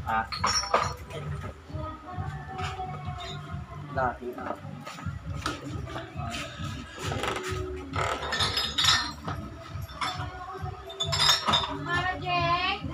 Ah. Laki ah. Project.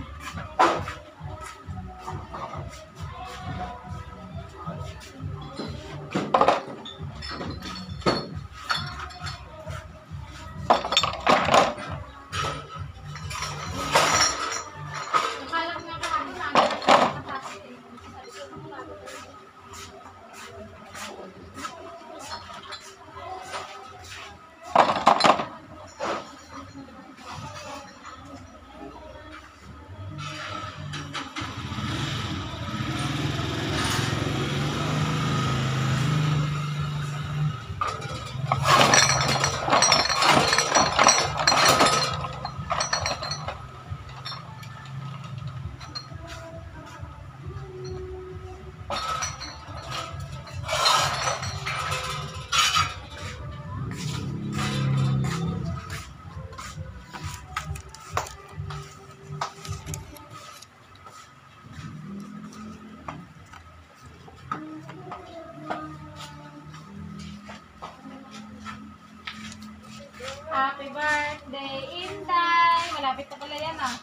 Happy birthday, Inday! Malapit na pala yan ah.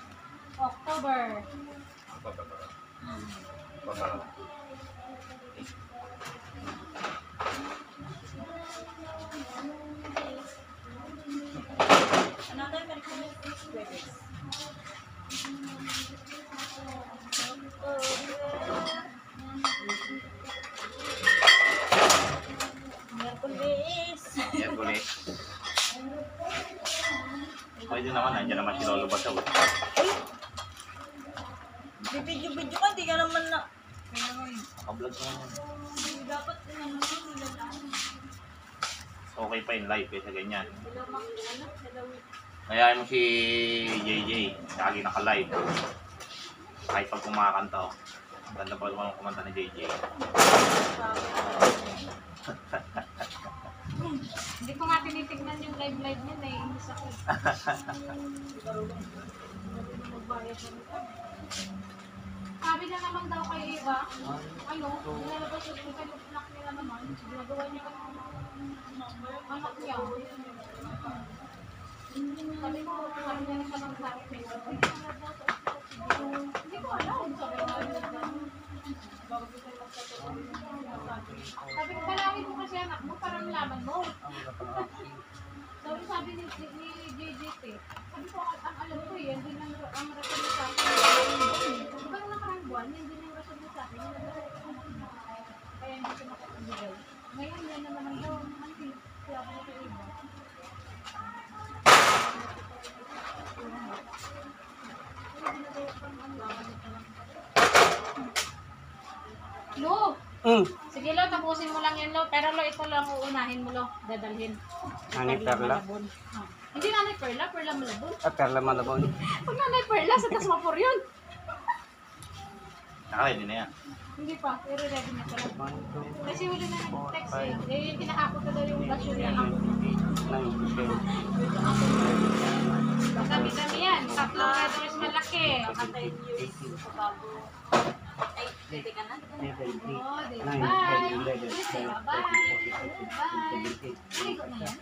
October. Merkulis. Pwede naman, nandiyan naman si Lolo Basaw. Bibidyo-bidyo ka, di ka naman na... Naka-vlog naman yan. Dapat naman nilalaan. Okay pa yung live kaysa ganyan. Kaya mo si JJ, lagi naka-live. Kahit pag kumakanta oh. Ang ganda pa naman kumanta ni JJ. Hindi ko nga tinitignan yung live niya, naiinis ako. Sabi na naman daw kay Eva, ano, nilalabas yung pinag-block nila naman, ginagawa niya anak niya. Sabi ko, sabi niya siya ng sa akin, hindi ko alam, sabi ko, sabi ko, palawin mo kasi anak mo para malaman mo. Sabi ni JJT, sabi ko, ang alam ko yan, hindi nang ang rason mo sa akin. Diba nung nakarang buwan, hindi nang rason mo sa akin, kaya hindi ko makapagigay. Ngayon yan na naman daw, hindi, kaya ako na iba. Lo! Sige Lo, tapusin mo lang yan Lo. Pero Lo, ito lang uunahin mo Lo. Dadalhin. Nanay Perla? Hindi Nanay Perla, Perla Malabon. Perla Malabon. Pag Nanay Perla, sa Tasmapur yun. Naka-ready na yan. Hindi pa, pero ready na pala. Kasi wala na nag-text eh. Eh, pinahakot ko daw yung basyo niya ako. Dami-dami yan. Tatlong letters malaki. Baka 10 years sa bago. Ay, pwede ka na? Oo, di ba? Bye! Bye! Ligo na yan.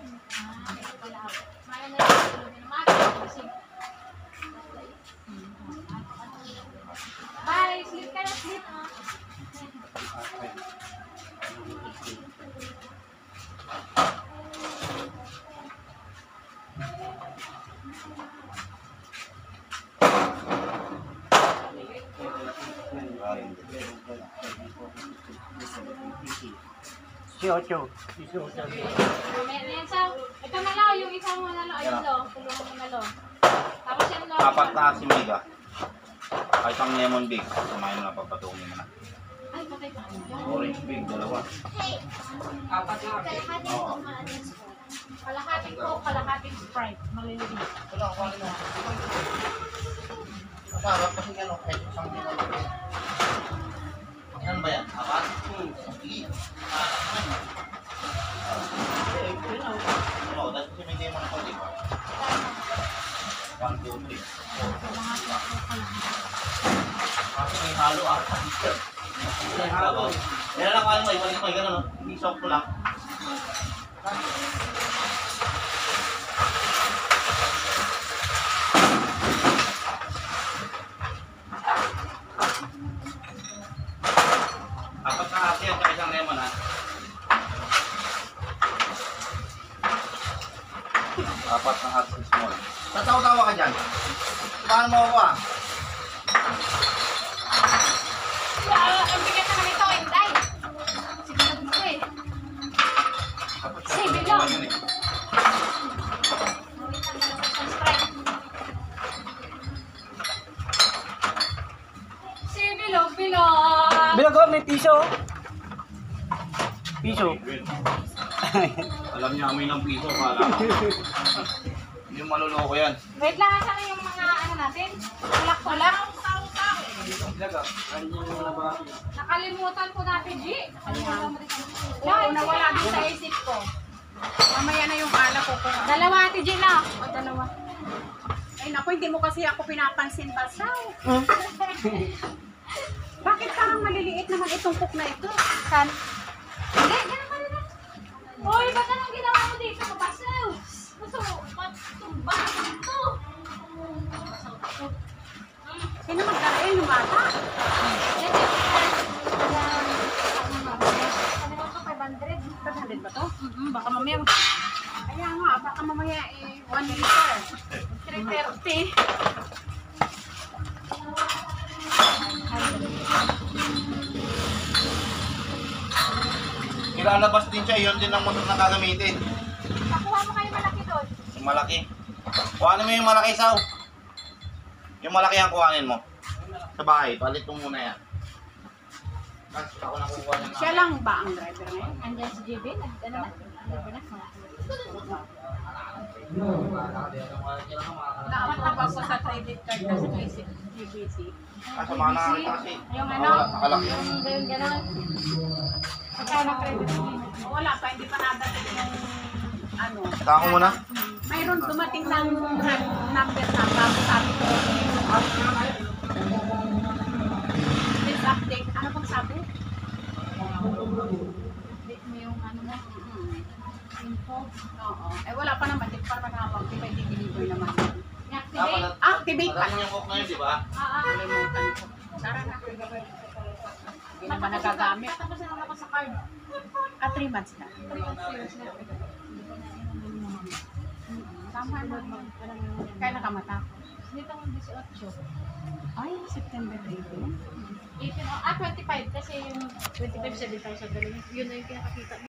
Maya na yung tulog na umaga. Bye! Sleep ka na, sleep. Si Ocho. Ito na Lo, yung isa mo na Lo. Ayun Lo, tulungan mo na Lo. Tapos yan Lo. Apat na si Mega. Kahit ang lemon big, kumain mo na papatungin mo na. Ay, patay pa. Orange big, dalawa. Apat na. Oo. Kalahating Coke, kalahating Sprite. Maliliit. Masarap kasi ano, kahit isang limon. Yan ba yan? Apat? Sige. Oo, dahil kasi may lemon ako, di ba? 1, 2, 3. Kalahating Coke, kalahating. Kasi may halo ah. Yan lang kain mo, ibalik mo, gano'n, no? Hindi soft mo lang. Apat na hati at isang lemon, ha? Apat na hati small. Tatawa-tawa ka dyan. Paano mo ako, ah? Ang bigat naman ito, Inday. Sigurado mo eh. Sige lang. Si Bilog, Bilog. Bilang may piso. Piso. Alam niya amoy ng piso, kala ko. Hindi yung maluloko yan. Wait lang, asan na yung mga ano natin? Tulak-tulak. Nakalimutan ko natin, G. Nakalimutan mo rin kami. Oo, nawala din sa isip ko. Mamaya na yung kala ko kung Dalawa, Ate G na. O, dalawa. ay naku, hindi mo kasi ako pinapansin basaw. Bakit parang maliliit naman itong cook na ito? San? Hindi, ganun pa rin na. Hoy, ba't anong ginawa mo dito? Kapasaw! Gusto mo, matumba ito. Sino magkarain yung bata? Ano ko, 500? 500 ba to? Baka mamaya Kaya nga, baka mamaya 1 liter. 330. Ilalabas din siya, yun din ang motor na gagamitin. Nakuha mo kayo malaki doon. Yung malaki. Kuhanin mo yung malaki, Saw. Yung malaki ang kuhanin mo. Sa bahay, palit mo muna yan. Kasi ako nakukuha niya na. Siya lang ba ang driver ngayon? Andiyan si JB, ano na? Nakakatapos ko sa credit card kasi may CBC. Ah, samahan na namin kasi. Yung ano? Nakalaki. Yung gano'n. Magkano credit limit? Wala pa, hindi pa nadating yung ano. Saka ko muna. Mayroon dumating ng number na bago sabi ko. Please update. Ano pang sabi? Update mo yung ano na. Info. Oo. Eh wala pa naman. Hindi pa naman. Di ba i-deliver naman. Activate. Activate pa. Pala yung cook na yun, di ba? Kalimutan ko. Tara na. Hindi naman nagagamit. Tapos na ako sa card. 3 months na. Tama na. Kailan ka matapos? Dito ang 18. Ay, September 18. 25 kasi yung 25, 7,000 yun na yung pinakakita mo.